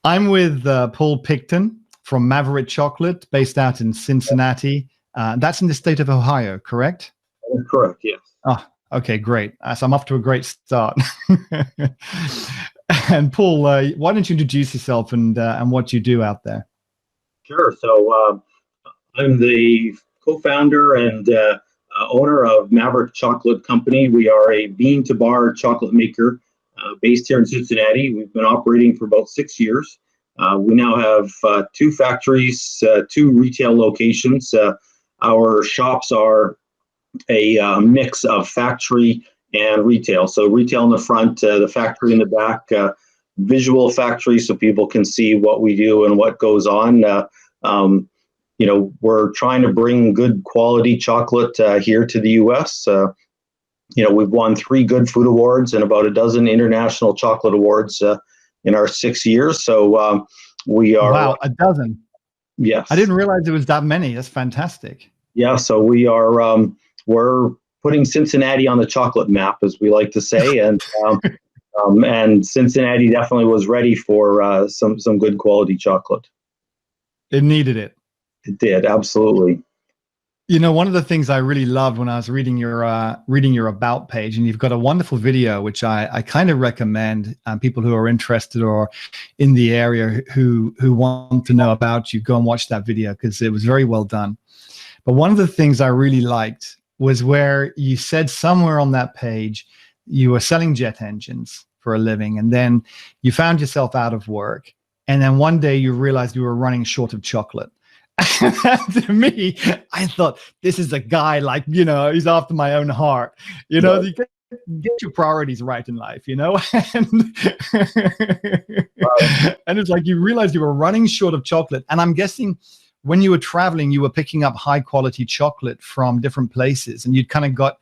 I'm with Paul Picton from Maverick Chocolate, based out in Cincinnati. That's in the state of Ohio, correct? That's correct, yes. Oh, okay, great. So I'm off to a great start. And Paul, why don't you introduce yourself and what you do out there? Sure. So I'm the co-founder and owner of Maverick Chocolate Company. We are a bean-to-bar chocolate maker based here in Cincinnati. We've been operating for about 6 years. We now have 2 factories, 2 retail locations. Our shops are a mix of factory and retail. So retail in the front, the factory in the back, visual factory so people can see what we do and what goes on. We're trying to bring good quality chocolate here to the U.S. We've won 3 Good Food Awards and about a dozen international chocolate awards in our 6 years. So we are. Wow, a dozen. Yes. I didn't realize it was that many. That's fantastic. Yeah. So we are. We're putting Cincinnati on the chocolate map, as we like to say, and Cincinnati definitely was ready for some good quality chocolate. It needed it. It did, absolutely. You know, one of the things I really loved when I was reading your about page, and you've got a wonderful video, which I kind of recommend people who are interested or in the area who want to know about you, go and watch that video because it was very well done. But one of the things I really liked was where you said somewhere on that page you were selling jet engines for a living, and then you found yourself out of work, and then one day you realized you were running short of chocolate. To me, I thought, this is a guy like, he's after my own heart. You get your priorities right in life, and it's like you realized you were running short of chocolate. And I'm guessing when you were traveling, you were picking up high quality chocolate from different places, and you'd kind of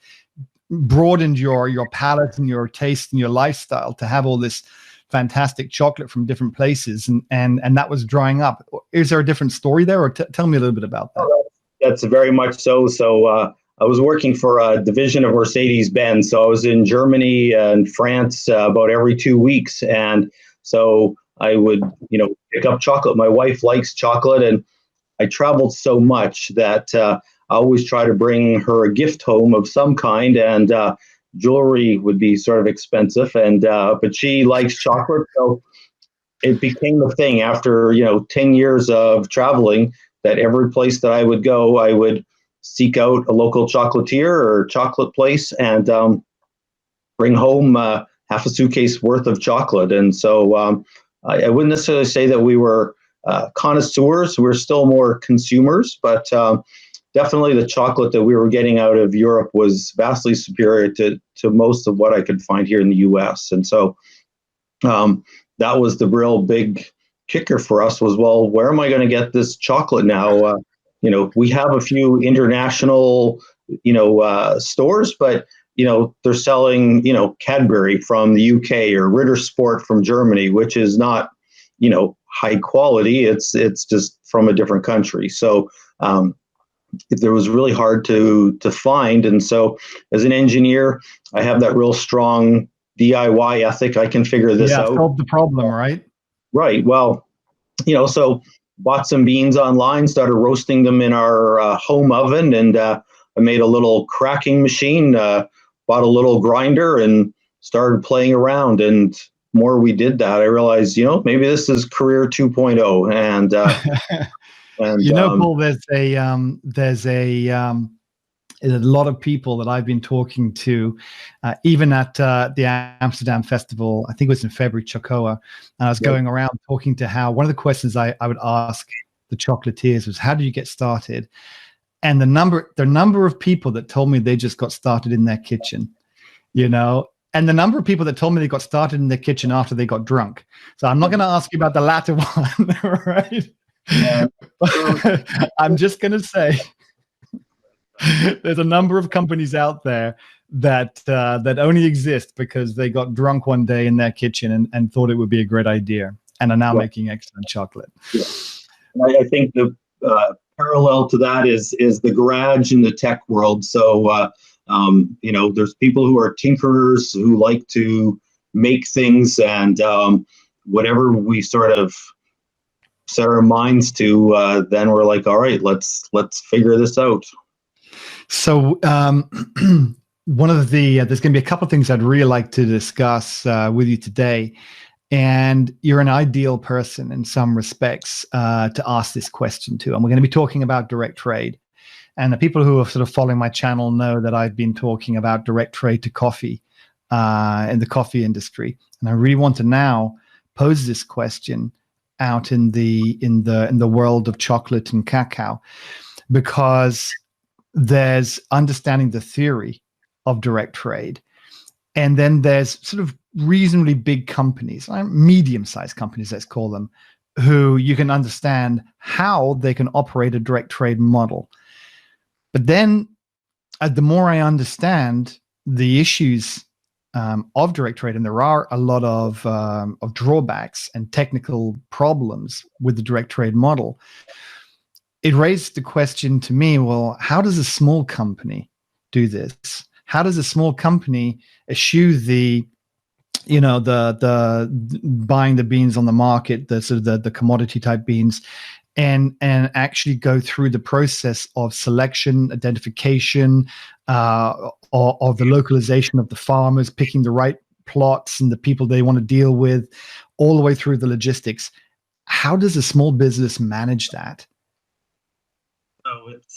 broadened your palate and your taste and your lifestyle to have all this fantastic chocolate from different places, and that was drying up. Is there a different story there, or tell me a little bit about that? That's very much so. So I was working for a division of Mercedes-Benz. So I was in Germany and France about every 2 weeks, and so I would pick up chocolate. My wife likes chocolate, and I traveled so much that I always try to bring her a gift home of some kind, and jewelry would be sort of expensive, and but she likes chocolate, so it became a thing after 10 years of traveling that every place that I would go, I would seek out a local chocolatier or chocolate place and bring home half a suitcase worth of chocolate. And so I wouldn't necessarily say that we were connoisseurs. We're still more consumers, but definitely the chocolate that we were getting out of Europe was vastly superior to most of what I could find here in the U.S. And so that was the real big kicker for us was, well, where am I going to get this chocolate now? We have a few international, stores, but, they're selling, Cadbury from the UK or Ritter Sport from Germany, which is not, high quality. It's just from a different country. So it was really hard to find. And so as an engineer, I have that real strong DIY ethic. I can figure this out. Solve the problem, right? Right. Well, so bought some beans online, started roasting them in our home oven, and I made a little cracking machine, bought a little grinder, and started playing around. And the more we did that, I realized, maybe this is career 2.0. And Paul, there's a lot of people that I've been talking to, even at the Amsterdam Festival. I think it was in February, Chocoa, and I was going around talking to how one of the questions I would ask the chocolatiers was, how did you get started? And the number of people that told me they just got started in their kitchen, and the number of people that told me they got started in their kitchen after they got drunk. So I'm not going to ask you about the latter one, right? Yeah. I'm just going to say there's a number of companies out there that only exist because they got drunk one day in their kitchen and thought it would be a great idea and are now making excellent chocolate. Yeah. I think the parallel to that is the garage in the tech world. So, there's people who are tinkerers who like to make things, and whatever we sort of set our minds to, then we're like, all right, let's figure this out. So one of the there's going to be a couple of things I'd really like to discuss with you today. And you're an ideal person in some respects to ask this question to. And we're going to be talking about direct trade. And the people who are sort of following my channel know that I've been talking about direct trade to coffee in the coffee industry. And I really want to now pose this question out in the world of chocolate and cacao, because there's understanding the theory of direct trade. And then there's sort of reasonably big companies, medium-sized companies, let's call them, who you can understand how they can operate a direct trade model. But then the more I understand the issues of direct trade, and there are a lot of drawbacks and technical problems with the direct trade model, it raised the question to me, well, how does a small company do this? How does a small company eschew the buying the beans on the market, the sort of the commodity type beans, and actually go through the process of selection, identification, of the localization of the farmers, picking the right plots and the people they want to deal with, all the way through the logistics? How does a small business manage that? So it's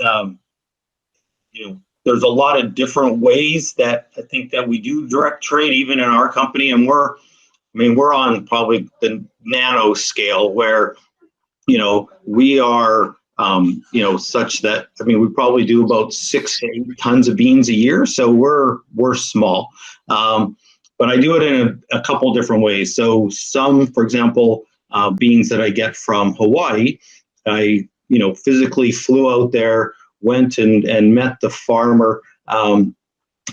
there's a lot of different ways that I think that we do direct trade, even in our company, and we're on probably the nano scale where we are such that we probably do about 6 to 8 tons of beans a year, so we're small, but I do it in a couple different ways. So some, for example, beans that I get from Hawaii, I physically flew out there, went and met the farmer. And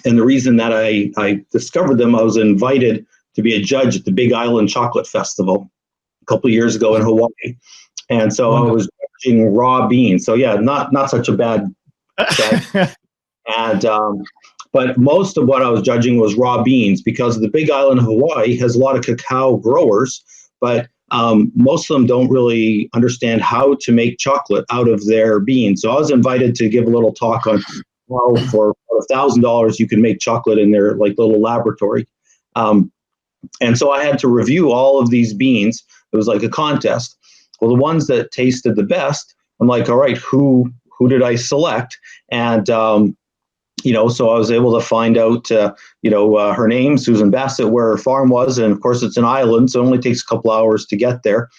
the reason that I discovered them, I was invited to be a judge at the Big Island Chocolate Festival a couple of years ago in Hawaii. And so I was judging raw beans. So yeah, not such a bad and but most of what I was judging was raw beans, because the Big Island of Hawaii has a lot of cacao growers, but most of them don't really understand how to make chocolate out of their beans. So I was invited to give a little talk on how for $1,000 you can make chocolate in their little laboratory. And so I had to review all of these beans. It was like a contest. Well, the ones that tasted the best, I'm like, all right, who did I select? And so I was able to find out, her name, Susan Bassett, where her farm was. And of course, it's an island, so it only takes a couple hours to get there.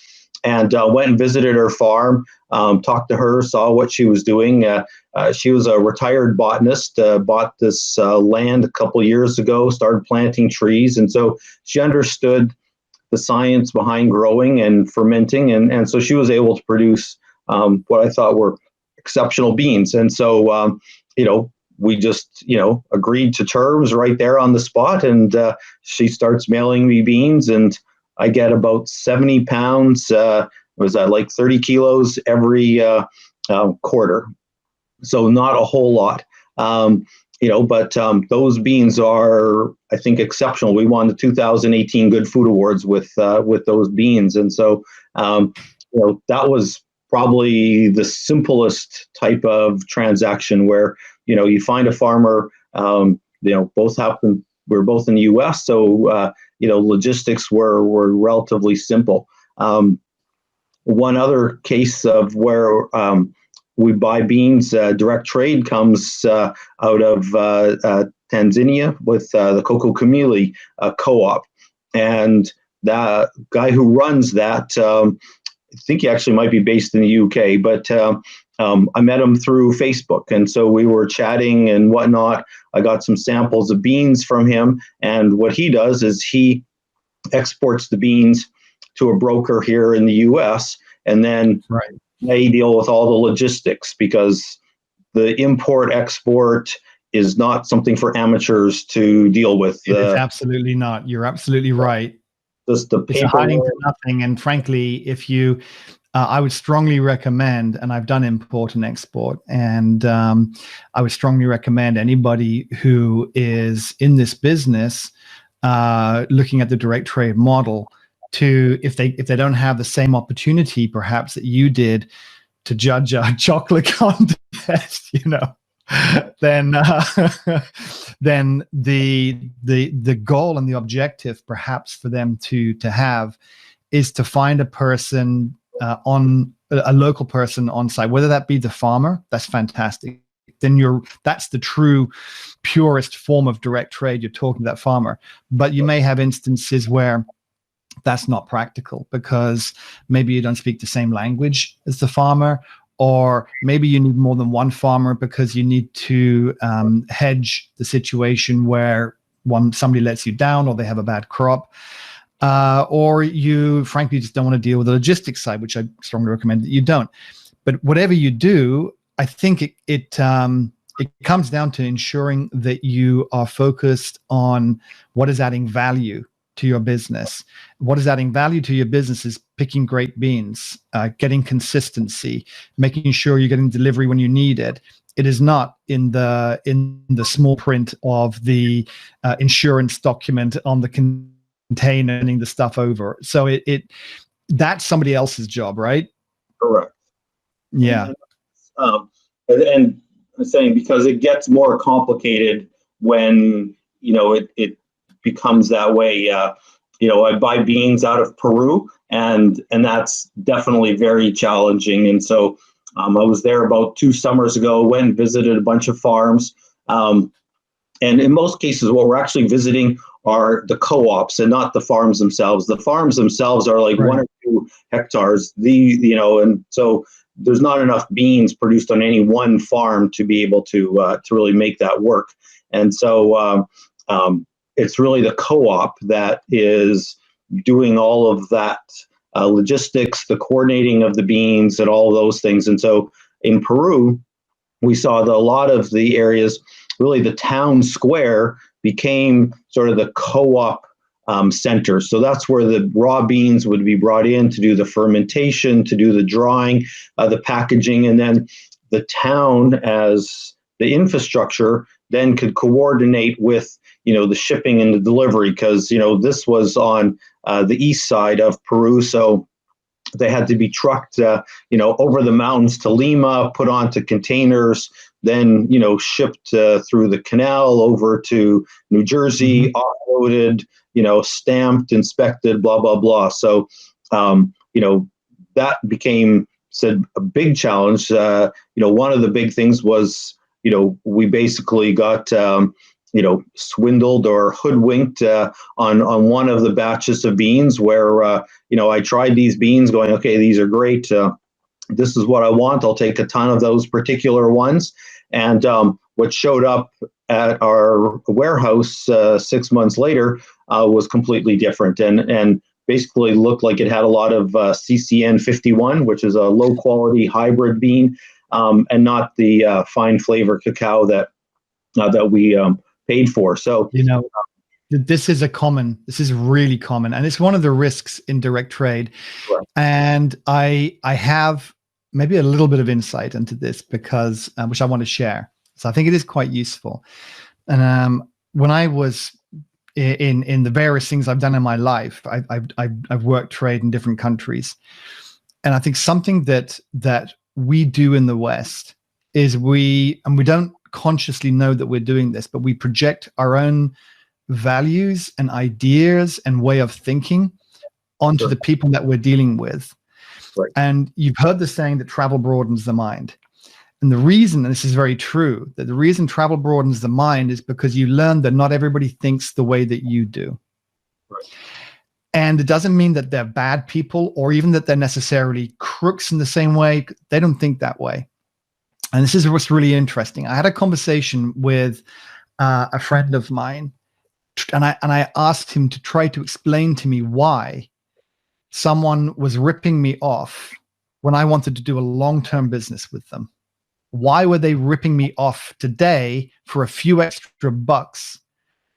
And went and visited her farm, talked to her, saw what she was doing. She was a retired botanist, bought this land a couple of years ago, started planting trees. And so she understood the science behind growing and fermenting. And so she was able to produce what I thought were exceptional beans. And so, we just, agreed to terms right there on the spot, and she starts mailing me beans, and I get about 70 pounds, was that like 30 kilos every quarter. So not a whole lot, but those beans are, I think, exceptional. We won the 2018 Good Food Awards with those beans. And so, that was probably the simplest type of transaction where, you find a farmer, we're both in the US. So, logistics were relatively simple. One other case of where we buy beans, direct trade, comes out of Tanzania with the Cocoa Kamili co-op. And the guy who runs that, I think he actually might be based in the UK, but I met him through Facebook. And so we were chatting and whatnot. I got some samples of beans from him. And what he does is he exports the beans to a broker here in the US, and then they deal with all the logistics, because the import-export is not something for amateurs to deal with. It's absolutely not. You're absolutely right. Just the it's hiding to nothing. And frankly, if you, I would strongly recommend, and I've done import and export, and I would strongly recommend anybody who is in this business looking at the direct trade model to, if they don't have the same opportunity perhaps that you did to judge a chocolate contest, then then the goal and the objective perhaps for them to have is to find a person on a local person on site, whether that be the farmer. That's fantastic. Then that's the true purest form of direct trade. You're talking to that farmer. But you may have instances where that's not practical because maybe you don't speak the same language as the farmer, or maybe you need more than one farmer because you need to hedge the situation where somebody lets you down or they have a bad crop, or you frankly just don't want to deal with the logistics side, which I strongly recommend that you don't. But whatever you do, I think it comes down to ensuring that you are focused on what is adding value to your business. What is adding value to your business is picking great beans, getting consistency, making sure you're getting delivery when you need it. It is not in the small print of the insurance document on the container, handing the stuff over. So that's somebody else's job, right? Correct. Yeah. And I'm saying because it gets more complicated when it becomes that way. I buy beans out of Peru, and that's definitely very challenging. And so I was there about 2 summers ago, went and visited a bunch of farms. And in most cases, what we're actually visiting are the co-ops and not the farms themselves. The farms themselves are like right. 1 or 2 hectares. And so there's not enough beans produced on any one farm to be able to really make that work. And so it's really the co-op that is doing all of that logistics, the coordinating of the beans and all those things. And so in Peru, we saw that a lot of the areas, really the town square became sort of the co-op center. So that's where the raw beans would be brought in to do the fermentation, to do the drying, the packaging, and then the town as the infrastructure then could coordinate with the shipping and the delivery, because this was on the east side of Peru, so they had to be trucked over the mountains to Lima, put onto containers, then shipped through the canal over to New Jersey, offloaded, stamped, inspected, blah blah blah. So that became a big challenge. One of the big things was we basically got swindled or hoodwinked on one of the batches of beans where I tried these beans going, okay, these are great, this is what I want, I'll take a ton of those particular ones. And what showed up at our warehouse 6 months later was completely different, and basically looked like it had a lot of CCN 51, which is a low quality hybrid bean, and not the fine flavor cacao that we paid for. So this is really common, and it's one of the risks in direct trade. Right. And I have maybe a little bit of insight into this because which I want to share. So I think it is quite useful. And when I was in the various things I've done in my life, I've worked trade in different countries, and I think something that we do in the West is we don't consciously know that we're doing this, but we project our own values and ideas and way of thinking onto Sure. the people that we're dealing with. Right. And you've heard the saying that travel broadens the mind. And the reason, and this is very true, that the reason travel broadens the mind is because you learn that not everybody thinks the way that you do. Right. And it doesn't mean that they're bad people or even that they're necessarily crooks in the same way. They don't think that way. And this is what's really interesting. I had a conversation with a friend of mine, and I asked him to try to explain to me why someone was ripping me off when I wanted to do a long-term business with them. Why were they ripping me off today for a few extra bucks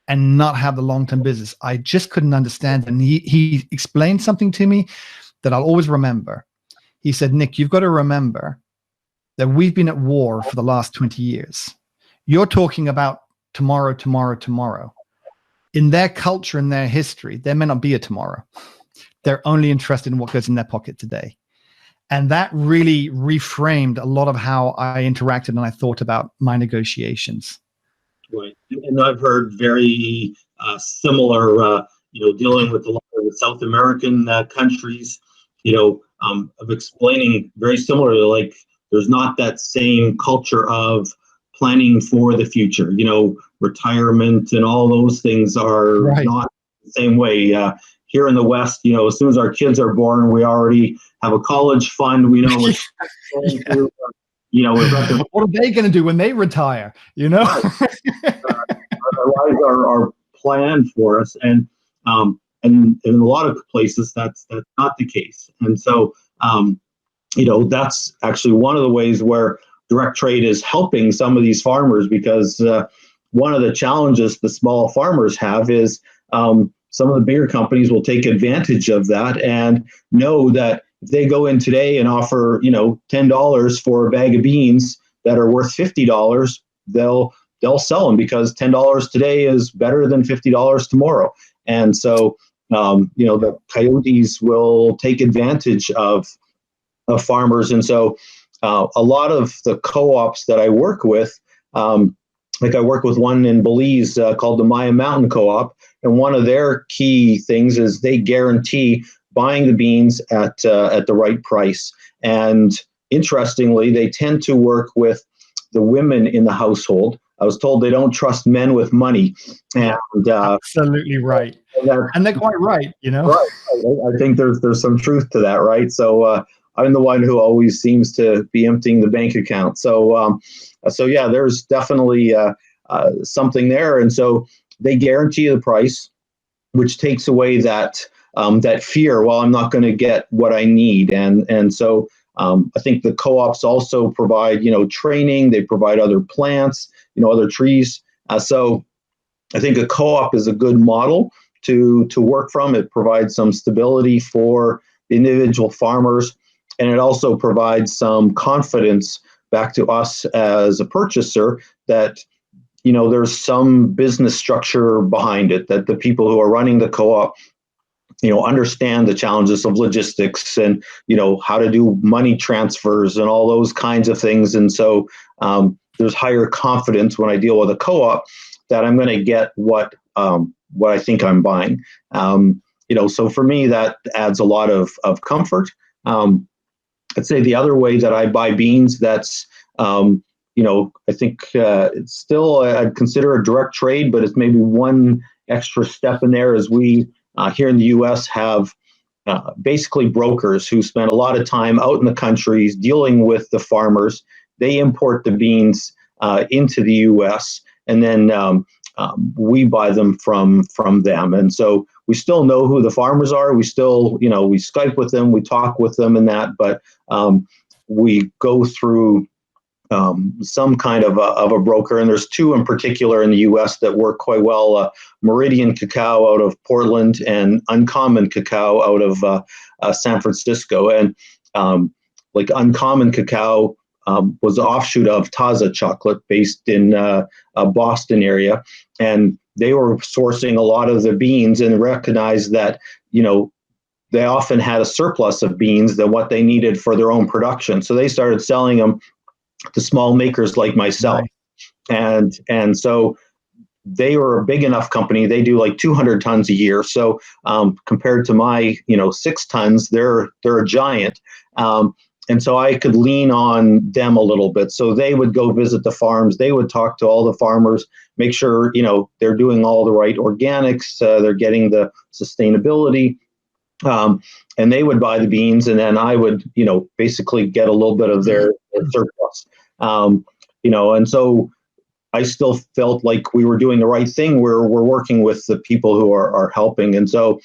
and not have the long-term business? I just couldn't understand. And he explained something to me that I'll always remember. He said, Nick, you've got to remember that we've been at war for the last 20 years. You're talking about tomorrow, tomorrow, tomorrow. In their culture, in their history, there may not be a tomorrow. They're only interested in what goes in their pocket today. And that really reframed a lot of how I interacted and I thought about my negotiations. Right. And I've heard very similar, dealing with a lot of the South American countries, of explaining very similarly, like there's not that same culture of planning for the future, retirement and all those things are not the same way. Here in the West, as soon as our kids are born, we already have a college fund. We know what's going through. We've got what are they going to do when they retire? Our lives are planned for us, and in a lot of places that's not the case. And so, that's actually one of the ways where direct trade is helping some of these farmers, because one of the challenges the small farmers have is some of the bigger companies will take advantage of that and know that if they go in today and offer, $10 for a bag of beans that are worth $50, they'll sell them because $10 today is better than $50 tomorrow. And so, the coyotes will take advantage of farmers. And so a lot of the co-ops that I work with, like I work with one in Belize called the Maya Mountain Co-op. And one of their key things is they guarantee buying the beans at the right price. And interestingly, they tend to work with the women in the household. I was told they don't trust men with money. And absolutely right. And they're quite right, Right. I think there's some truth to that, right? So I'm the one who always seems to be emptying the bank account. So yeah, there's definitely something there. And so they guarantee the price, which takes away that fear. Well, I'm not going to get what I need, and so I think the co-ops also provide training. They provide other plants, other trees. So I think a co-op is a good model to work from. It provides some stability for the individual farmers, and it also provides some confidence back to us as a purchaser that there's some business structure behind it, that the people who are running the co-op understand the challenges of logistics and how to do money transfers and all those kinds of things. And so there's higher confidence when I deal with a co-op that I'm going to get what I think I'm buying. So for me, that adds a lot of comfort. I'd say the other way that I buy beans, that's I think it's still, I'd consider a direct trade, but it's maybe one extra step in there, as we here in the U.S. have basically brokers who spend a lot of time out in the countries dealing with the farmers. They import the beans into the U.S. and then we buy them from them. And so we still know who the farmers are. We still, we Skype with them, we talk with them and that, but we go through some kind of a broker, and there's two in particular in the U.S. that work quite well: Meridian Cacao out of Portland and Uncommon Cacao out of San Francisco. And like Uncommon Cacao was an offshoot of Taza Chocolate, based in Boston area, and they were sourcing a lot of the beans and recognized that they often had a surplus of beans than what they needed for their own production. So they started selling them to small makers like myself. Right. And so they were a big enough company. They do like 200 tons a year. So compared to my 6 tons, they're a giant. And so I could lean on them a little bit. So they would go visit the farms. They would talk to all the farmers, make sure they're doing all the right organics, they're getting the sustainability. And they would buy the beans, and then I would, basically get a little bit of their surplus. And so I still felt like we were doing the right thing. We're working with the people who are helping. And so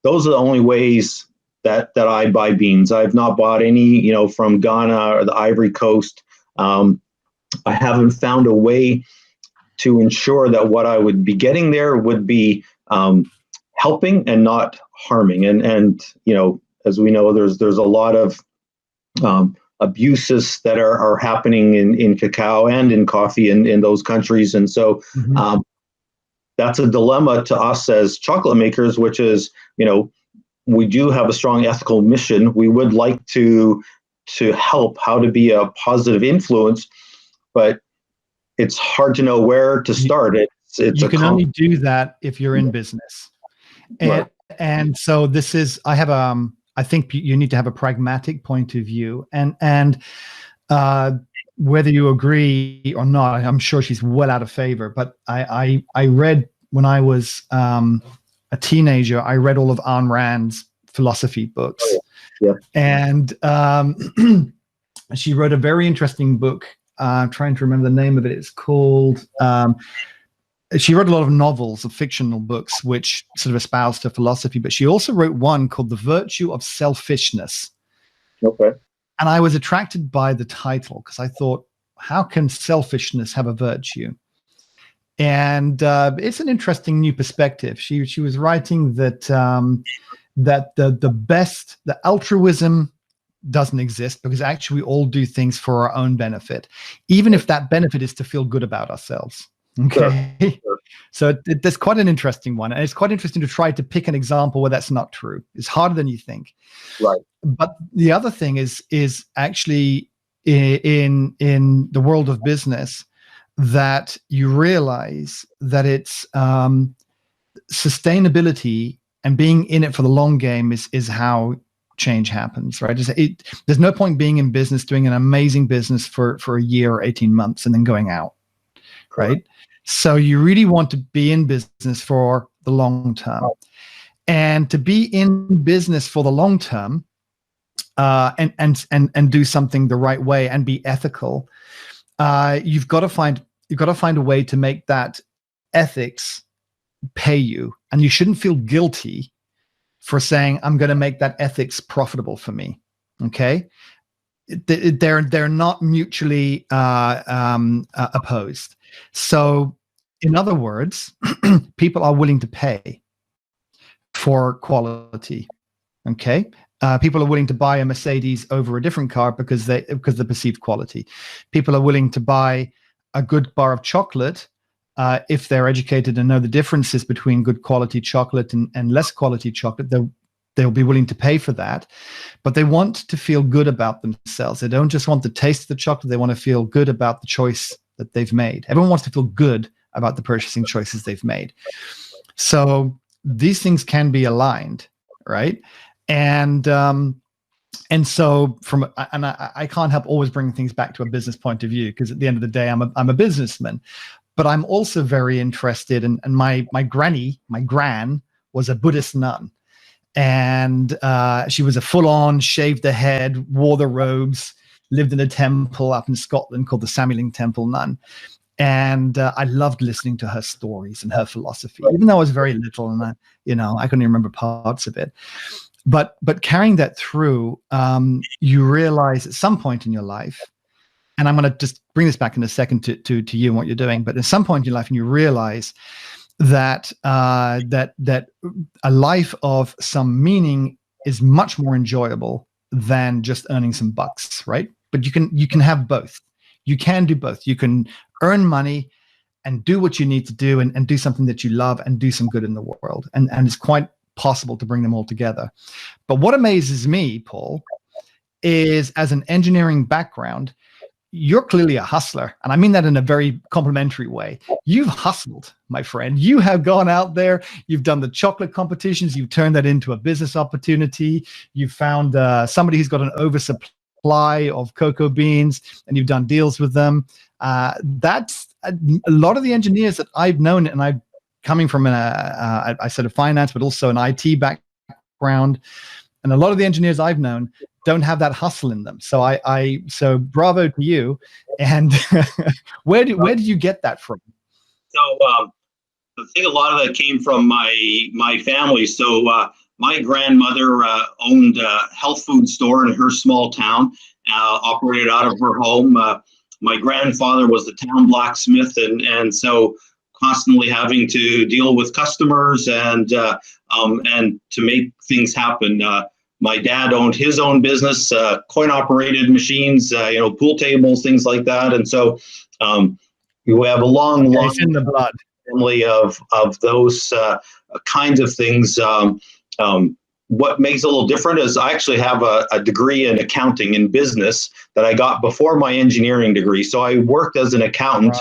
those are the only ways that I buy beans. I've not bought any, from Ghana or the Ivory Coast. I haven't found a way to ensure that what I would be getting there would be helping and not harming. And as we know, there's a lot of abuses that are happening in cacao and in coffee in those countries. And so that's a dilemma to us as chocolate makers, which is, we do have a strong ethical mission. We would like to help, how to be a positive influence, but it's hard to know where to start. You can only do that if you're in business. And so this is, I think you need to have a pragmatic point of view, and whether you agree or not, I'm sure she's well out of favor, but I read when I was a teenager, I read all of Ayn Rand's philosophy books. And she wrote a very interesting book. I'm trying to remember the name of it. It's called, she wrote a lot of novels, of fictional books, which sort of espoused her philosophy, but she also wrote one called The Virtue of Selfishness. Okay. And I was attracted by the title because I thought, how can selfishness have a virtue? And it's an interesting new perspective. She was writing that that the altruism doesn't exist, because actually we all do things for our own benefit, even if that benefit is to feel good about ourselves. Okay. Sure. So that's quite an interesting one. And it's quite interesting to try to pick an example where that's not true. It's harder than you think. Right. But the other thing is actually in the world of business, that you realize that it's sustainability and being in it for the long game is how change happens, right? There's no point being in business, doing an amazing business for a year or 18 months and then going out, right? So you really want to be in business for the long term. And to be in business for the long term and do something the right way and be ethical, you've got to find a way to make that ethics pay you. And you shouldn't feel guilty for saying, I'm going to make that ethics profitable for me. Okay. They're not mutually opposed. So in other words, people are willing to pay for quality. Okay. People are willing to buy a Mercedes over a different car because the perceived quality. People are willing to buy a good bar of chocolate if they're educated and know the differences between good quality chocolate and less quality chocolate. They'll be willing to pay for that, but they want to feel good about themselves. They don't just want the taste of the chocolate. They want to feel good about the choice that they've made. Everyone wants to feel good about the purchasing choices they've made. So these things can be aligned, right? And so I can't help always bring things back to a business point of view, because at the end of the day, I'm a businessman, but I'm also very interested in, and my gran was a Buddhist nun, and she was a full-on, shaved the head, wore the robes, lived in a temple up in Scotland called the Samyeling Temple nun. And I loved listening to her stories and her philosophy, even though I was very little and I couldn't even remember parts of it. But carrying that through, you realize at some point in your life, and I'm going to just bring this back in a second to you and what you're doing, but at some point in your life, and you realize that that a life of some meaning is much more enjoyable than just earning some bucks, right? But you can have both. You can do both. You can earn money and do what you need to do and do something that you love and do some good in the world. And it's quite possible to bring them all together. But what amazes me, Paul, is as an engineering background, you're clearly a hustler. And I mean that in a very complimentary way. You've hustled, my friend. You have gone out there. You've done the chocolate competitions. You've turned that into a business opportunity. You've found somebody who's got an oversupply of cocoa beans, and you've done deals with them. That's a lot of the engineers that I've known, and I'm coming from I said a finance, but also an IT background. And a lot of the engineers I've known don't have that hustle in them. So so bravo to you. And where did you get that from? So I think a lot of that came from my family. So my grandmother owned a health food store in her small town, operated out of her home. My grandfather was the town blacksmith, and so constantly having to deal with customers and to make things happen. My dad owned his own business, coin-operated machines, pool tables, things like that. And so you have a long in the blood family of those kinds of things. what makes it a little different is I actually have a degree in accounting and business that I got before my engineering degree. So I worked as an accountant,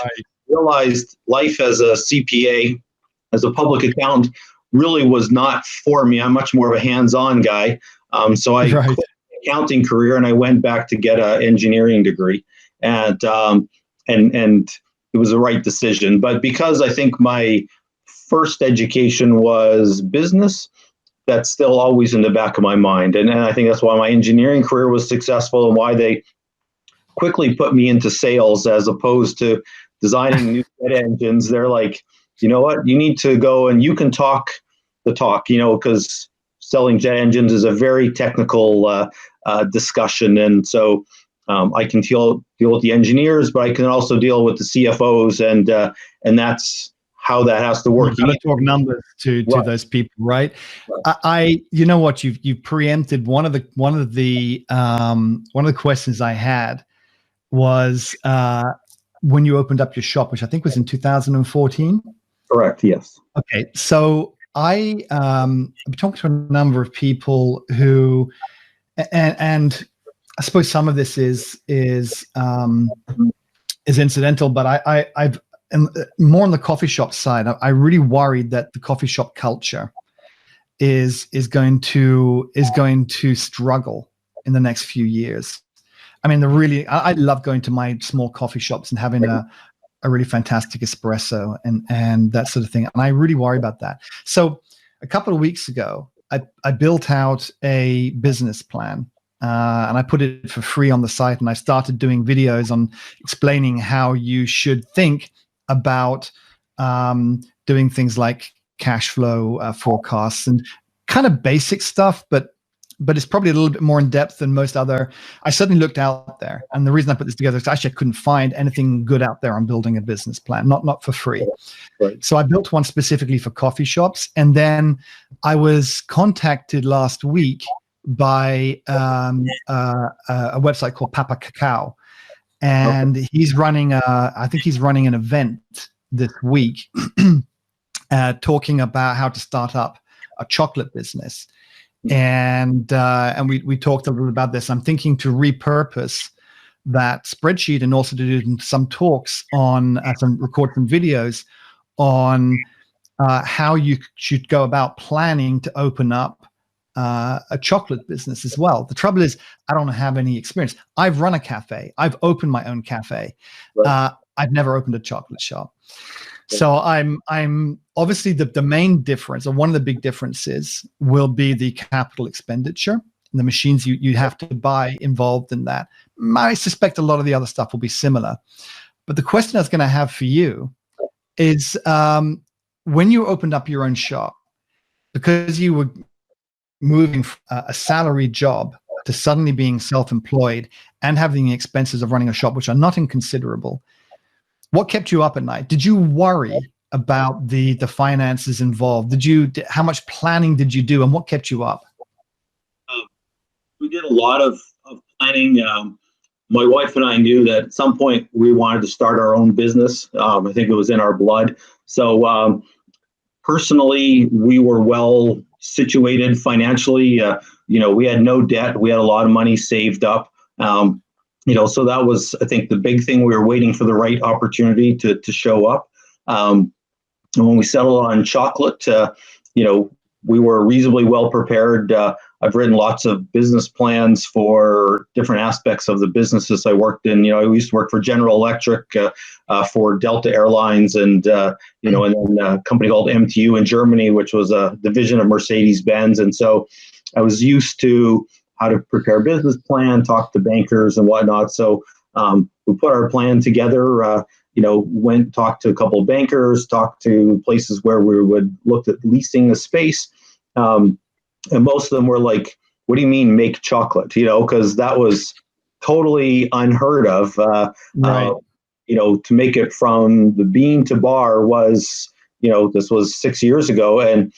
realized life as a CPA, as a public accountant, really was not for me. I'm much more of a hands-on guy. So I quit the accounting career and I went back to get an engineering degree. And it was the right decision. But because I think my first education was business, that's still always in the back of my mind. And I think that's why my engineering career was successful and why they quickly put me into sales as opposed to designing new jet engines. They're like, you know what, you need to go and you can talk the talk, because selling jet engines is a very technical discussion. And so I can deal with the engineers, but I can also deal with the CFOs, and that's how that has to work. You got to talk numbers to those people, right? You know what, you've preempted one of the questions I had was when you opened up your shop, which I think was in 2014. Correct. Yes. Okay. So I've talked to a number of people who, and I suppose some of this is incidental, but I've more on the coffee shop side. I really worried that the coffee shop culture is going to struggle in the next few years. I mean, I love going to my small coffee shops and having a really fantastic espresso and that sort of thing. And I really worry about that. So a couple of weeks ago, I built out a business plan and I put it for free on the site. And I started doing videos on explaining how you should think about doing things like cash flow forecasts and kind of basic stuff, but it's probably a little bit more in depth than most other. I certainly looked out there, and the reason I put this together is actually I couldn't find anything good out there on building a business plan, not for free. Right. So I built one specifically for coffee shops, and then I was contacted last week by a website called Papa Cacao, and he's running I think he's running an event this week talking about how to start up a chocolate business. And we talked a little about this. I'm thinking to repurpose that spreadsheet and also to do some talks on record some videos on how you should go about planning to open up a chocolate business as well. The trouble is I don't have any experience. I've run a cafe. I've opened my own cafe. Right. I've never opened a chocolate shop. So I'm obviously the main difference, or one of the big differences, will be the capital expenditure and the machines you have to buy involved in that. I suspect a lot of the other stuff will be similar. But the question I was going to have for you is when you opened up your own shop, because you were moving a salary job to suddenly being self-employed and having the expenses of running a shop, which are not inconsiderable, what kept you up at night? Did you worry about the finances involved? How much planning did you do, and what kept you up? We did a lot of planning. My wife and I knew that at some point we wanted to start our own business. I think it was in our blood. So personally, we were well situated financially. We had no debt. We had a lot of money saved up. So that was, I think, the big thing. We were waiting for the right opportunity to show up. And when we settled on chocolate, we were reasonably well prepared. I've written lots of business plans for different aspects of the businesses I worked in. I used to work for General Electric, for Delta Airlines, and and then a company called MTU in Germany, which was a division of Mercedes-Benz. And so I was used to how to prepare a business plan, talk to bankers and whatnot. So we put our plan together, went, talked to a couple of bankers, talked to places where we would look at leasing a space. And most of them were like, what do you mean make chocolate? Because that was totally unheard of. Right. To make it from the bean to bar was, this was 6 years ago, and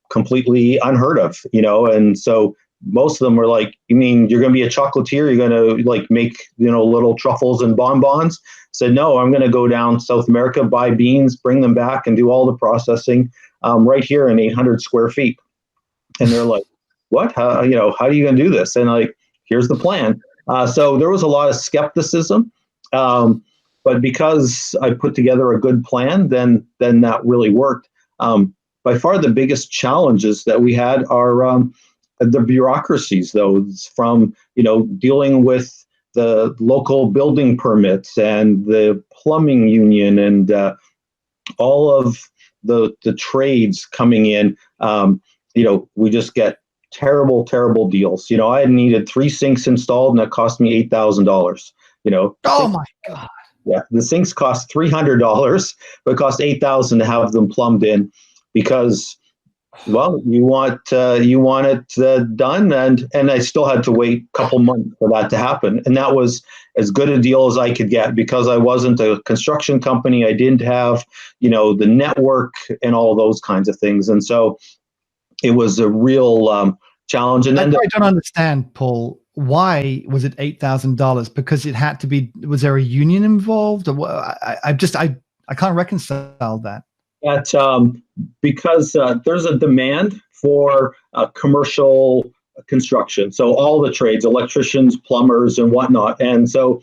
completely unheard of, and so most of them were like, you mean you're going to be a chocolatier? You're going to like make, little truffles and bonbons? Said, no, I'm going to go down South America, buy beans, bring them back and do all the processing right here in 800 square feet. And they're like, what? How are you going to do this? And like, here's the plan. So there was a lot of skepticism. But because I put together a good plan, then that really worked. By far the biggest challenges that we had are the bureaucracies, though, from dealing with the local building permits and the plumbing union and all of the trades coming in. We just get terrible deals. I had needed 3 sinks installed, and that cost me $8,000. Oh my God. Yeah, the sinks cost $300, but it cost $8,000 to have them plumbed in, because, well, you want it done, and I still had to wait a couple months for that to happen, and that was as good a deal as I could get, because I wasn't a construction company. I didn't have the network and all those kinds of things, and so it was a real challenge. And then I don't understand, Paul. Why was it $8,000? Because it had to be. Was there a union involved? I can't reconcile that. That's because there's a demand for commercial construction. So all the trades, electricians, plumbers, and whatnot. And so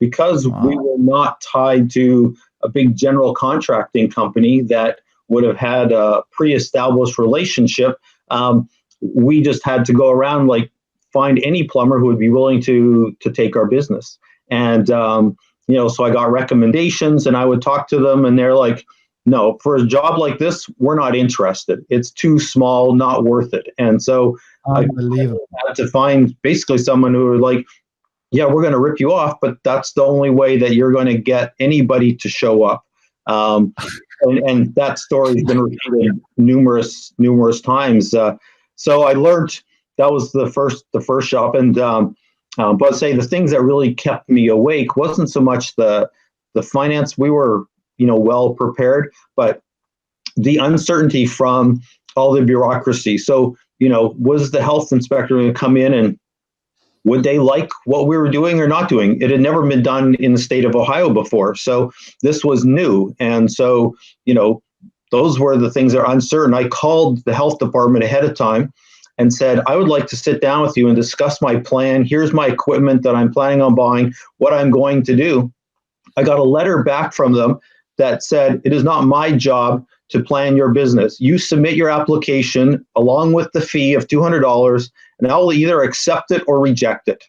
because we were not tied to a big general contracting company that would have had a pre-established relationship, we just had to go around, like, find any plumber who would be willing to take our business. And, so I got recommendations, and I would talk to them, and they're like, no, for a job like this, we're not interested. It's too small, not worth it. And so I had to find basically someone who would like, yeah, we're going to rip you off, but that's the only way that you're going to get anybody to show up. And that story has been repeated numerous times. So I learned that was the first shop. And but I'd say the things that really kept me awake wasn't so much the finance. We were well prepared, but the uncertainty from all the bureaucracy. So was the health inspector going to come in, and would they like what we were doing or not doing? It had never been done in the state of Ohio before, so this was new. And so those were the things that are uncertain. I called the health department ahead of time and said, I would like to sit down with you and discuss my plan. Here's my equipment that I'm planning on buying, what I'm going to do. I got a letter back from them that said, it is not my job to plan your business. You submit your application along with the fee of $200, and I'll either accept it or reject it.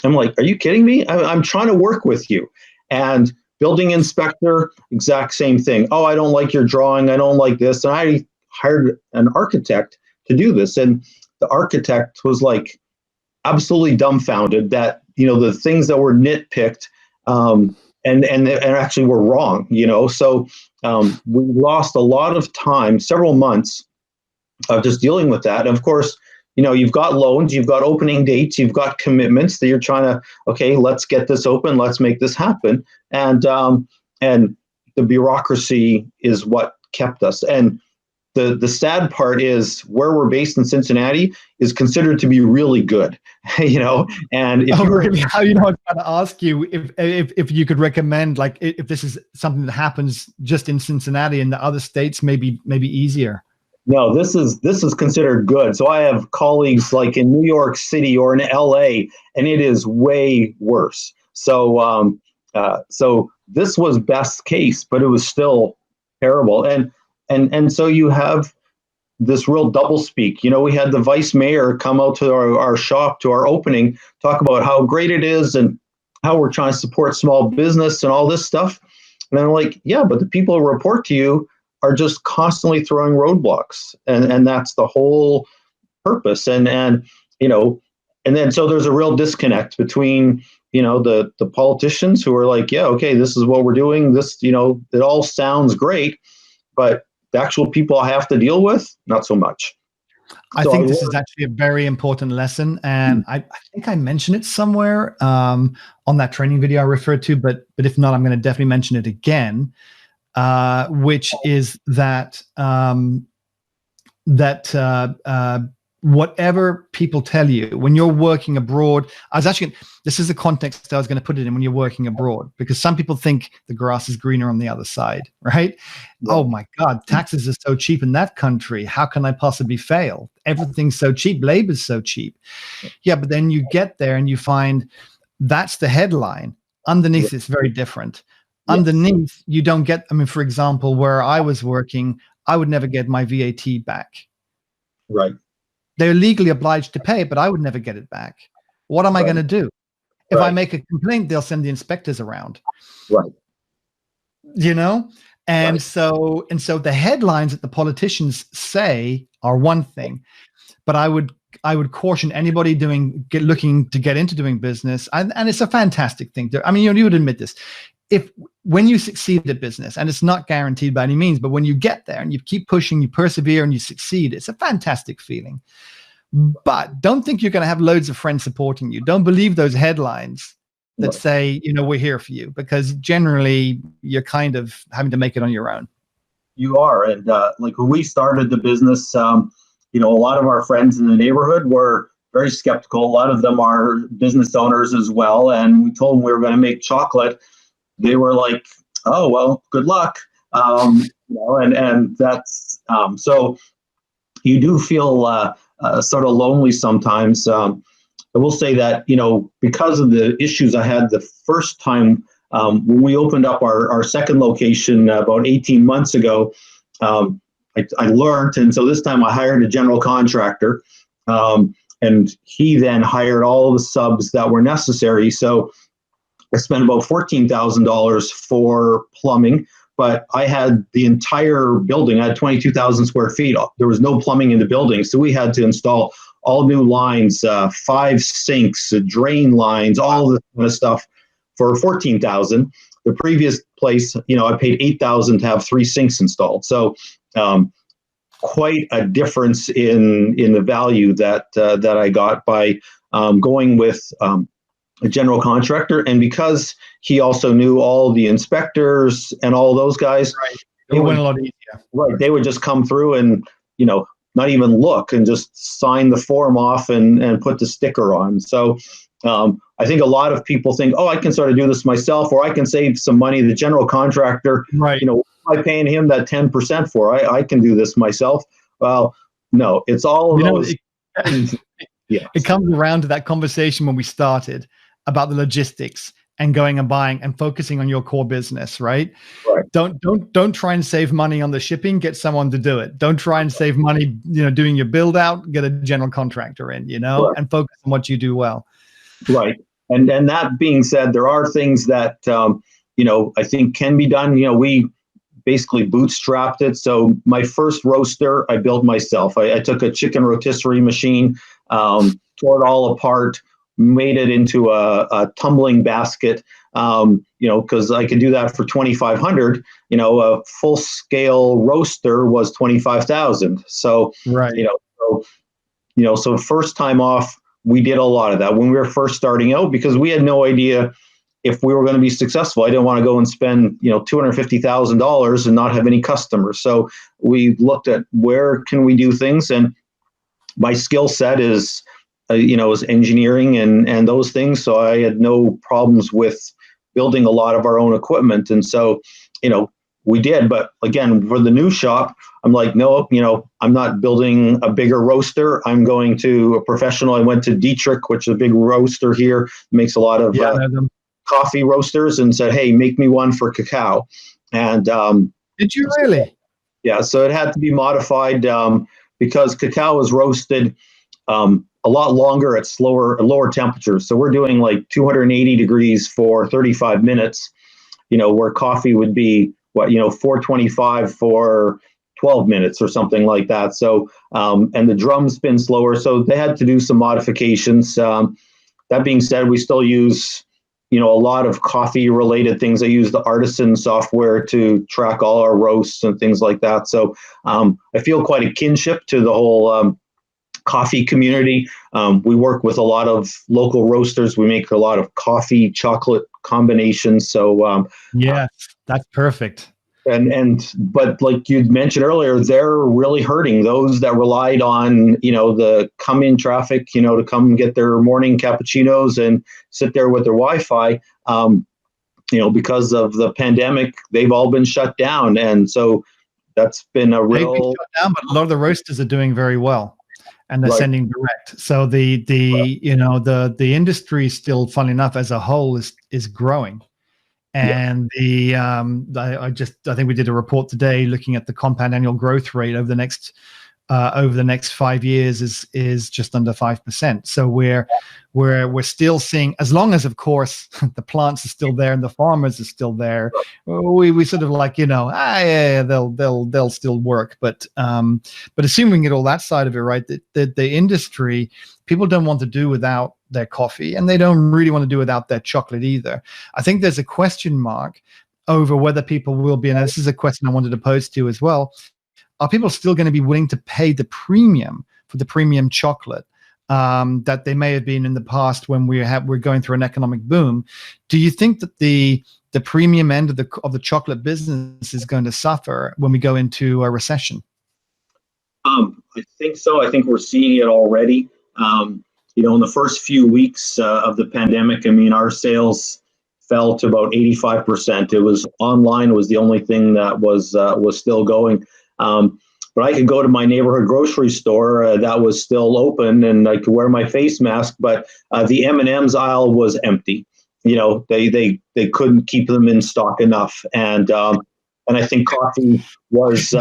I'm like, are you kidding me? I'm trying to work with you. And building inspector, exact same thing. Oh, I don't like your drawing. I don't like this. And I hired an architect to do this. And the architect was like absolutely dumbfounded that, the things that were nitpicked, and actually were wrong, So we lost a lot of time, several months of just dealing with that. And of course, you've got loans, you've got opening dates, you've got commitments that you're trying to, okay, let's get this open, let's make this happen. And the bureaucracy is what kept us. And the sad part is where we're based in Cincinnati is considered to be really good, and if really? I was going to ask you if you could recommend, like, if this is something that happens just in Cincinnati and the other states, maybe easier. No, this is considered good. So I have colleagues like in New York City or in LA, and it is way worse. So so this was best case, but it was still terrible. And so you have this real doublespeak. We had the vice mayor come out to our shop, to our opening, talk about how great it is and how we're trying to support small business and all this stuff. And I'm like, yeah, but the people who report to you are just constantly throwing roadblocks. And that's the whole purpose. And then so there's a real disconnect between, the politicians who are like, yeah, okay, this is what we're doing. This, it all sounds great, but the actual people I have to deal with, not so much. I think this is actually a very important lesson, and I think I mentioned it somewhere on that training video I referred to, but if not, I'm going to definitely mention it again, which is that whatever people tell you when you're working abroad. This is the context I was going to put it in when you're working abroad, because some people think the grass is greener on the other side, right? Yeah. Oh my God, taxes are so cheap in that country. How can I possibly fail? Everything's so cheap. Labor's so cheap. Yeah, but then you get there and you find that's the headline. Underneath, it's very different. Yes. Underneath, you don't get, for example, where I was working, I would never get my VAT back. Right. They're legally obliged to pay, but I would never get it back. What am I going to do? If I make a complaint, they'll send the inspectors around. Right. And so the headlines that the politicians say are one thing, but I would caution anybody looking to get into doing business, and it's a fantastic thing. You would admit this. When you succeed at business, and it's not guaranteed by any means, but when you get there and you keep pushing, you persevere and you succeed, it's a fantastic feeling. But don't think you're going to have loads of friends supporting you. Don't believe those headlines that say, we're here for you, because generally you're kind of having to make it on your own. You are. And like when we started the business, a lot of our friends in the neighborhood were very skeptical. A lot of them are business owners as well. And we told them we were going to make chocolate. They were like, oh, well, good luck. And that's so you do feel sort of lonely sometimes. I will say that, because of the issues I had the first time when we opened up our second location about 18 months ago, I learned. And so this time I hired a general contractor, and he then hired all the subs that were necessary. So I spent about $14,000 for plumbing, but I had the entire building. I had 22,000 square feet. There was no plumbing in the building. So we had to install all new lines, 5 sinks, drain lines, all this kind of stuff for $14,000. The previous place, I paid $8,000 to have 3 sinks installed. So quite a difference in the value that I got by going with a general contractor. And because he also knew all the inspectors and all those guys, it went a lot easier. Right. They would just come through and, not even look and just sign the form off and put the sticker on. So I think a lot of people think, I can sort of do this myself, or I can save some money. The general contractor, right. What am I paying him that 10% for? I can do this myself. Well, no, it's all of those. It comes around to that conversation when we started about the logistics and going and buying and focusing on your core business, right? Right. Don't try and save money on the shipping. Get someone to do it. Don't try and save money, doing your build out. Get a general contractor in, right. and focus on what you do well. Right. And that being said, there are things that I think can be done. We basically bootstrapped it. So my first roaster I built myself. I took a chicken rotisserie machine, tore it all apart, made it into a tumbling basket, because I could do that for $2,500. A full scale roaster was $25,000. So, right. So first time off, we did a lot of that when we were first starting out, because we had no idea if we were going to be successful. I didn't want to go and spend, $250,000 and not have any customers. So we looked at where can we do things, and my skill set is, is engineering and those things. So I had no problems with building a lot of our own equipment. And so, we did. But again, for the new shop, I'm like, no, I'm not building a bigger roaster. I'm going to a professional. I went to Dietrich, which is a big roaster here, makes a lot of coffee roasters, and said, hey, make me one for cacao. And did you really? Yeah. So it had to be modified because cacao is roasted a lot longer at lower temperatures. So we're doing like 280 degrees for 35 minutes, where coffee would be 425 for 12 minutes or something like that. So, and the drum spin slower. So they had to do some modifications. That being said, we still use, a lot of coffee related things. I use the Artisan software to track all our roasts and things like that. So I feel quite a kinship to the whole coffee community. We work with a lot of local roasters. We make a lot of coffee chocolate combinations. So yes, that's perfect. But like you mentioned earlier, they're really hurting those that relied on, the come in traffic, to come get their morning cappuccinos and sit there with their Wi-Fi. Because of the pandemic, they've all been shut down. And so that's been a real... They've been shut down, but a lot of the roasters are doing very well, and they're sending direct. So the industry still, funnily enough, as a whole is growing. And I think we did a report today looking at the compound annual growth rate over the next 5 years is just under 5%. So we're still seeing, as long as, of course, the plants are still there and the farmers are still there, we sort of like, they'll still work. But assuming it all that side of it, right, the industry, people don't want to do without their coffee, and they don't really want to do without their chocolate either. I think there's a question mark over whether people will be, and this is a question I wanted to pose to you as well, are people still going to be willing to pay the premium for the premium chocolate that they may have been in the past when we're going through an economic boom? Do you think that the premium end of the chocolate business is going to suffer when we go into a recession? I think so. I think we're seeing it already. In the first few weeks of the pandemic, our sales fell to about 85%. It was online was the only thing that was still going. But I could go to my neighborhood grocery store that was still open, and I could wear my face mask, but the M&M's aisle was empty. They couldn't keep them in stock enough. And I think coffee was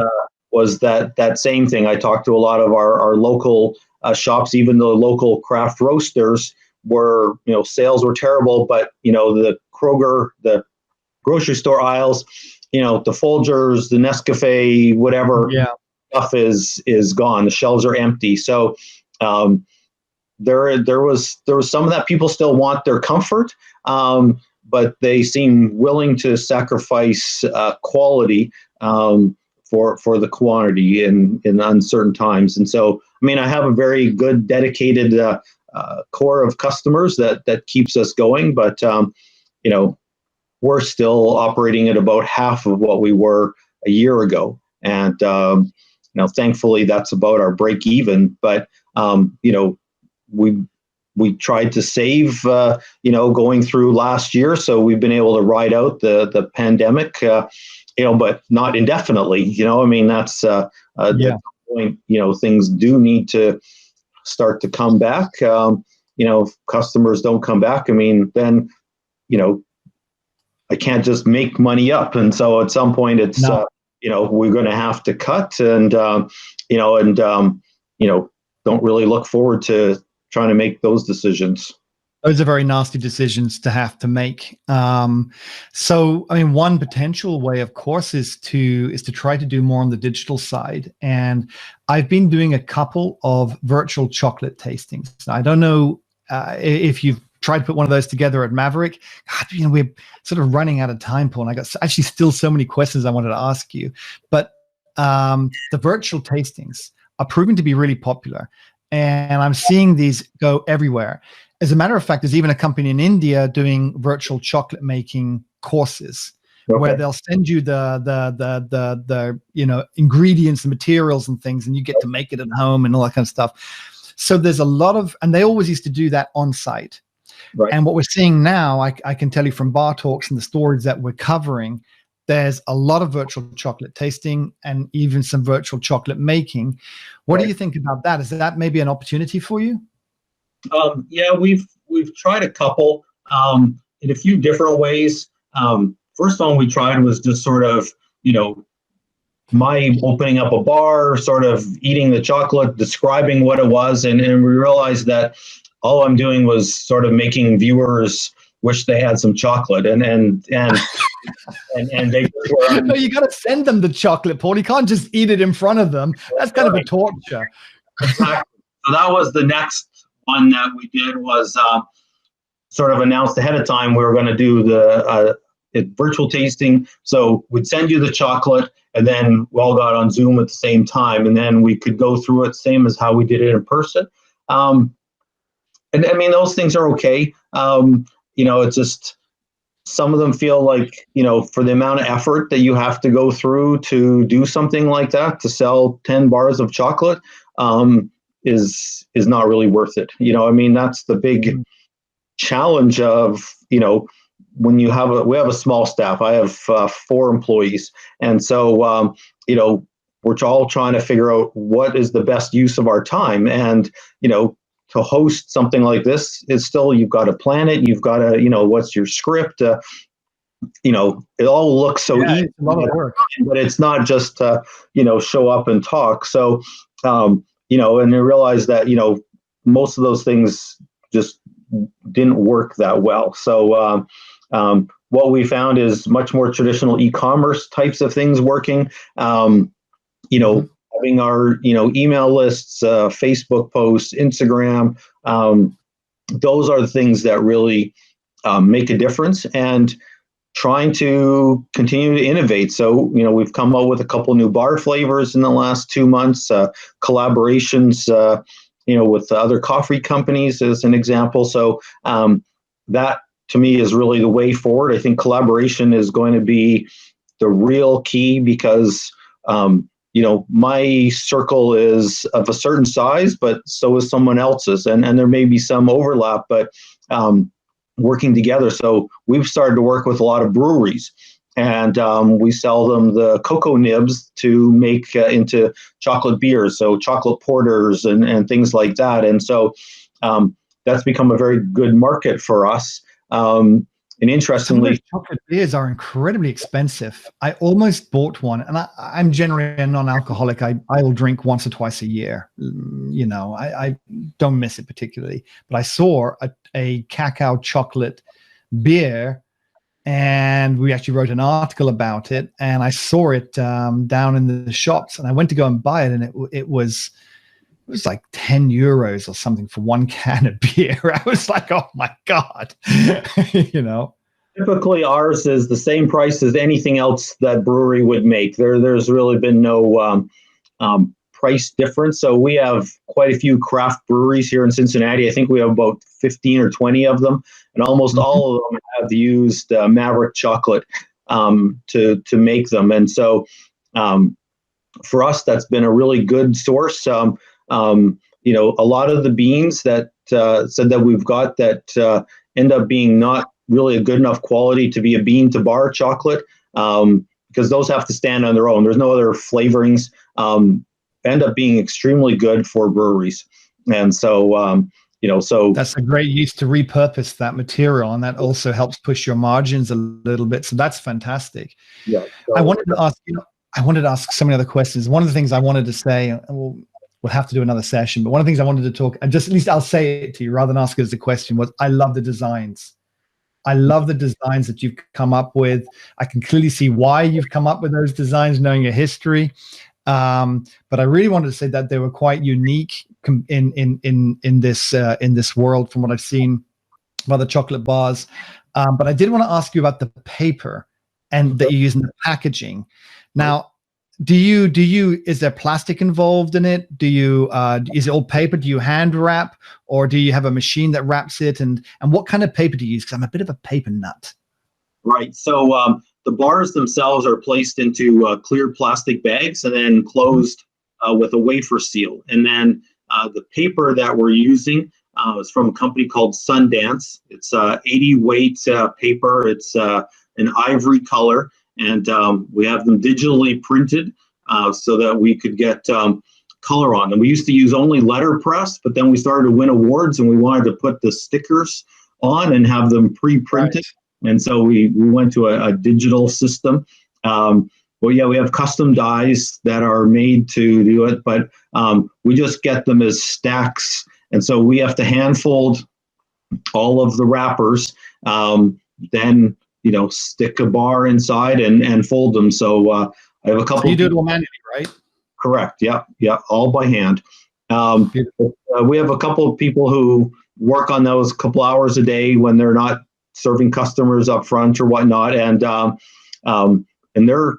that same thing. I talked to a lot of our local shops, even the local craft roasters were, sales were terrible, but, the Kroger, the grocery store aisles, the Folgers, the Nescafe, whatever stuff is gone. The shelves are empty. So there was some of that. People still want their comfort, but they seem willing to sacrifice quality for the quantity in uncertain times. And so, I have a very good, dedicated core of customers that keeps us going, but we're still operating at about half of what we were a year ago. And, thankfully that's about our break even, but, we tried to save, going through last year. So we've been able to ride out the pandemic, but not indefinitely, that's the point, things do need to start to come back. If customers don't come back, then, I can't just make money up. And so at some point it's, we're going to have to cut and, don't really look forward to trying to make those decisions. Those are very nasty decisions to have to make. So, one potential way, of course, is to try to do more on the digital side. And I've been doing a couple of virtual chocolate tastings. I don't know if you've tried to put one of those together at Maverick. God, we're sort of running out of time, Paul. And I got actually still so many questions I wanted to ask you. But the virtual tastings are proving to be really popular. And I'm seeing these go everywhere. As a matter of fact, there's even a company in India doing virtual chocolate making courses where they'll send you the ingredients and materials and things, and you get to make it at home and all that kind of stuff. So there's a lot of, and they always used to do that on site. Right. And what we're seeing now, I can tell you from bar talks and the stories that we're covering, there's a lot of virtual chocolate tasting and even some virtual chocolate making. What do you think about that? Is that maybe an opportunity for you? We've tried a couple in a few different ways. First one we tried was just sort of, my opening up a bar, sort of eating the chocolate, describing what it was, and we realized that all I'm doing was sort of making viewers wish they had some chocolate, and they were. No, you got to send them the chocolate, Paul. You can't just eat it in front of them. That's kind of a torture. Exactly. So that was the next one that we did, was sort of announced ahead of time we were going to do the virtual tasting. So we'd send you the chocolate, and then we all got on Zoom at the same time, and then we could go through it same as how we did it in person. And those things are okay. It's just some of them feel like, for the amount of effort that you have to go through to do something like that, to sell 10 bars of chocolate, is not really worth it. I mean, that's the big challenge of, when we have a small staff. I have 4 employees. And so, we're all trying to figure out what is the best use of our time. And, to host something like this, is still, you've got to plan it. You've got to, what's your script? It all looks so easy, it's a lot of work, but it's not just to, show up and talk. So, and I realized that, most of those things just didn't work that well. So, what we found is much more traditional e-commerce types of things working. Having our, email lists, Facebook posts, Instagram, those are the things that really make a difference, and trying to continue to innovate. So, we've come out with a couple new bar flavors in the last 2 months, collaborations, with other coffee companies as an example. So that to me is really the way forward. I think collaboration is going to be the real key, because my circle is of a certain size, but so is someone else's, and there may be some overlap, but working together. So we've started to work with a lot of breweries, and we sell them the cocoa nibs to make into chocolate beers, so chocolate porters and things like that. And so that's become a very good market for us. And interestingly, chocolate beers are incredibly expensive. I almost bought one, and I'm generally a non-alcoholic. I will drink once or twice a year. I don't miss it particularly. But I saw a cacao chocolate beer, and we actually wrote an article about it. And I saw it down in the shops, and I went to go and buy it, and it was like 10 euros or something for one can of beer. I was like, oh my God, Typically ours is the same price as anything else that brewery would make. There's really been no price difference. So we have quite a few craft breweries here in Cincinnati. I think we have about 15 or 20 of them, and almost all of them have used Maverick Chocolate to make them. And so for us, that's been a really good source. A lot of the beans that said that we've got that end up being not really a good enough quality to be a bean to bar chocolate, because those have to stand on their own. There's no other flavorings. End up being extremely good for breweries. And so, so that's a great use to repurpose that material, and that also helps push your margins a little bit. So that's fantastic. Yeah. So, I wanted to ask so many other questions. One of the things I wanted to say, and we'll have to do another session, but one of the things I wanted to talk, and just at least I'll say it to you rather than ask it as a question, was I love the designs. I love the designs that you've come up with. I can clearly see why you've come up with those designs, knowing your history. But I really wanted to say that they were quite unique in this world from what I've seen of other chocolate bars. But I did want to ask you about the paper and that you use in the packaging. Now, is there plastic involved in it? Is it all paper? Do you hand wrap, or do you have a machine that wraps it? And what kind of paper do you use? Because I'm a bit of a paper nut. Right. So the bars themselves are placed into clear plastic bags and then closed with a wafer seal. And then the paper that we're using is from a company called Sundance. It's 80 weight paper. It's an ivory color. And we have them digitally printed so that we could get color on them. We used to use only letterpress, but then we started to win awards, and we wanted to put the stickers on and have them pre-printed. Right. And so we went to a digital system. Well, yeah, we have custom dies that are made to do it, but we just get them as stacks. And so we have to hand fold all of the wrappers, then stick a bar inside and fold them. So I have a couple. So you do it all manually, right? Correct. Yeah, all by hand. We have a couple of people who work on those a couple hours a day when they're not serving customers up front or whatnot, and they're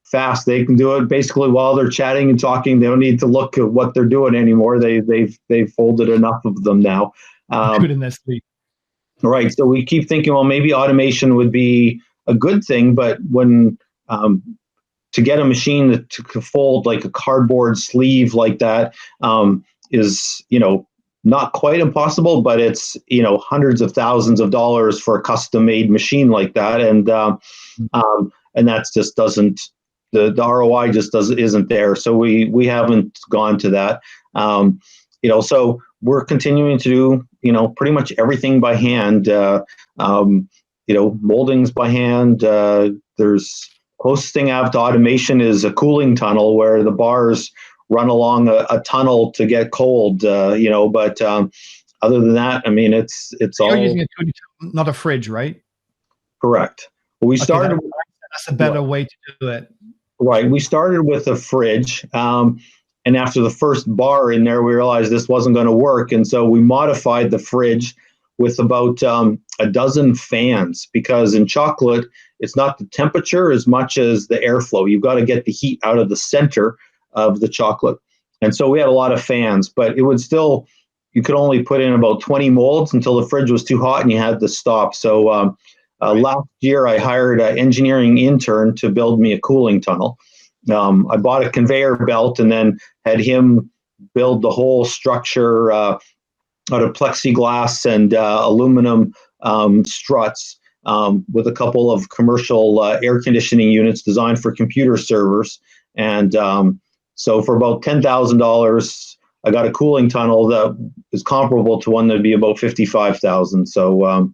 fast. They can do it basically while they're chatting and talking. They don't need to look at what they're doing anymore. They've folded enough of them now. Good in their sleep. Right. So we keep thinking, well, maybe automation would be a good thing, but when to get a machine to fold like a cardboard sleeve like that is, not quite impossible, but it's, hundreds of thousands of dollars for a custom made machine like that. And that's just doesn't, the ROI just isn't there. So we haven't gone to that. So we're continuing to do, pretty much everything by hand, moldings by hand. There's closest thing I have to automation is a cooling tunnel where the bars run along a tunnel to get cold, but other than that, I mean, it's You're all using a cooling tunnel, not a fridge, right? correct. We started. That's a better way to do it. Right. We started with a fridge. And after the first bar in there, we realized this wasn't going to work. And so we modified the fridge with about a dozen fans, because in chocolate, it's not the temperature as much as the airflow. You've got to get the heat out of the center of the chocolate. And so we had a lot of fans, but it would still, you could only put in about 20 molds until the fridge was too hot and you had to stop. So last year, I hired an engineering intern to build me a cooling tunnel. I bought a conveyor belt and then had him build the whole structure out of plexiglass and aluminum struts with a couple of commercial air conditioning units designed for computer servers. And so for about $10,000, I got a cooling tunnel that is comparable to one that'd be about $55,000. So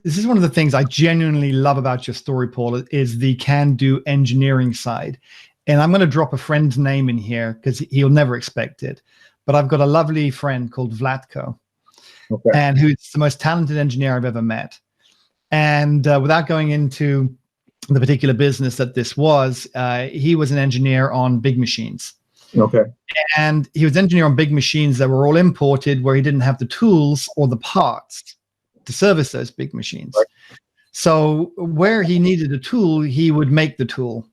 this is one of the things I genuinely love about your story, Paul, is the can-do engineering side. And I'm going to drop a friend's name in here because he'll never expect it. But I've got a lovely friend called Vlatko, and who's the most talented engineer I've ever met. And without going into the particular business that this was, he was an engineer on big machines. Okay. And he was an engineer on big machines that were all imported, where he didn't have the tools or the parts to service those big machines. Right. So where he needed a tool, he would make the tool.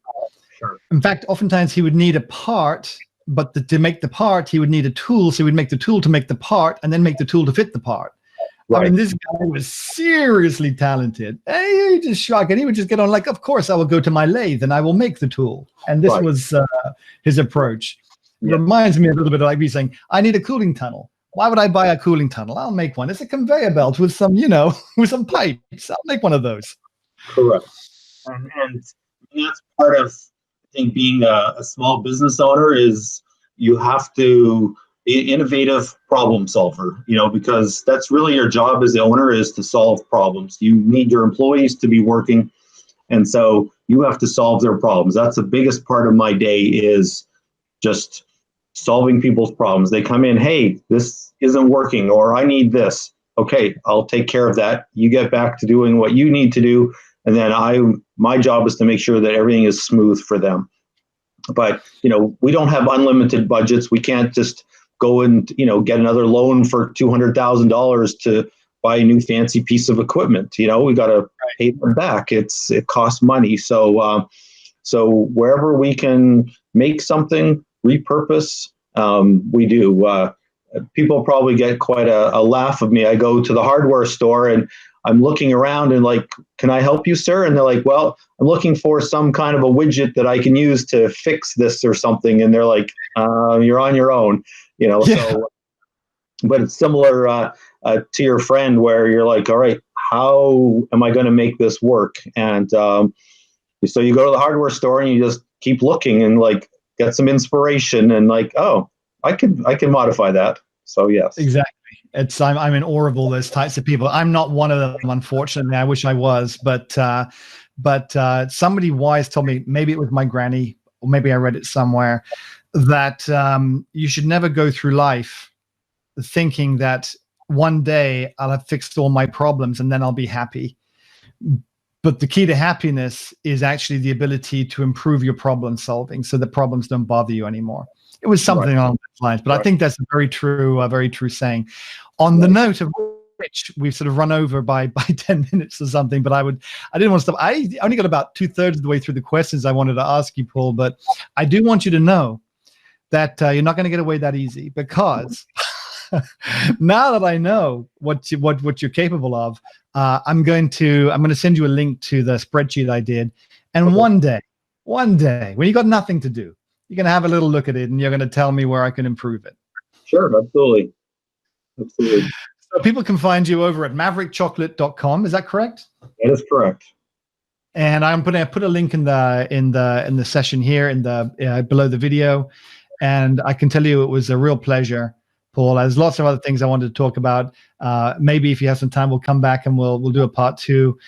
Sure. In fact, oftentimes he would need a part, but to make the part, he would need a tool. So he would make the tool to make the part and then make the tool to fit the part. Right. I mean, this guy was seriously talented. And he just shocked, and he would just get on like, of course, I will go to my lathe and I will make the tool. And this was his approach. It reminds me a little bit of like me saying, I need a cooling tunnel. Why would I buy a cooling tunnel? I'll make one. It's a conveyor belt with some, with some pipes. I'll make one of those. Correct. And that's part of, I think, being a small business owner is you have to be an innovative problem solver, because that's really your job as the owner, is to solve problems. You need your employees to be working. And so you have to solve their problems. That's the biggest part of my day, is just solving people's problems. They come in, hey, this isn't working, or I need this. Okay, I'll take care of that. You get back to doing what you need to do. And then my job is to make sure that everything is smooth for them. But, we don't have unlimited budgets. We can't just go and, get another loan for $200,000 to buy a new fancy piece of equipment. We got to pay them back. It costs money. So wherever we can make something, repurpose, we do. People probably get quite a laugh of me. I go to the hardware store and I'm looking around and like, can I help you, sir? And they're like, well, I'm looking for some kind of a widget that I can use to fix this or something. And they're like, you're on your own, So, but it's similar to your friend, where you're like, all right, how am I going to make this work? And so you go to the hardware store and you just keep looking and like get some inspiration and like, oh, I can modify that. So yes, exactly. I'm in awe of all those types of people. I'm not one of them, unfortunately. I wish I was, but somebody wise told me, maybe it was my granny, or maybe I read it somewhere, that you should never go through life thinking that one day I'll have fixed all my problems and then I'll be happy. But the key to happiness is actually the ability to improve your problem solving, so that problems don't bother you anymore. It was something along those lines, but I think that's a very true saying. On the note of which, we've sort of run over by 10 minutes or something, but I didn't want to stop. I only got about 2/3 of the way through the questions I wanted to ask you, Paul, but I do want you to know that you're not going to get away that easy, because Now that I know what you're capable of, I'm going to send you a link to the spreadsheet I did. And one day, when you got nothing to do, you're going to have a little look at it and you're going to tell me where I can improve it. Sure, absolutely. Absolutely. So people can find you over at maverickchocolate.com. Is that correct? That is correct. And I'm going to put a link in the session here in the below the video. And I can tell you it was a real pleasure, Paul. There's lots of other things I wanted to talk about. Maybe if you have some time, we'll come back and we'll do a part 2.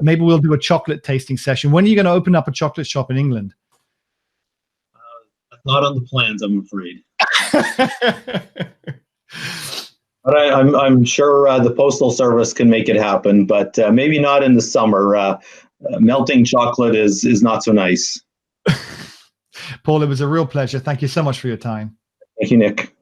Maybe we'll do a chocolate tasting session. When are you going to open up a chocolate shop in England? Not on the plans, I'm afraid. But I'm sure the Postal Service can make it happen, but maybe not in the summer. Melting chocolate is not so nice. Paul, it was a real pleasure. Thank you so much for your time. Thank you, Nick.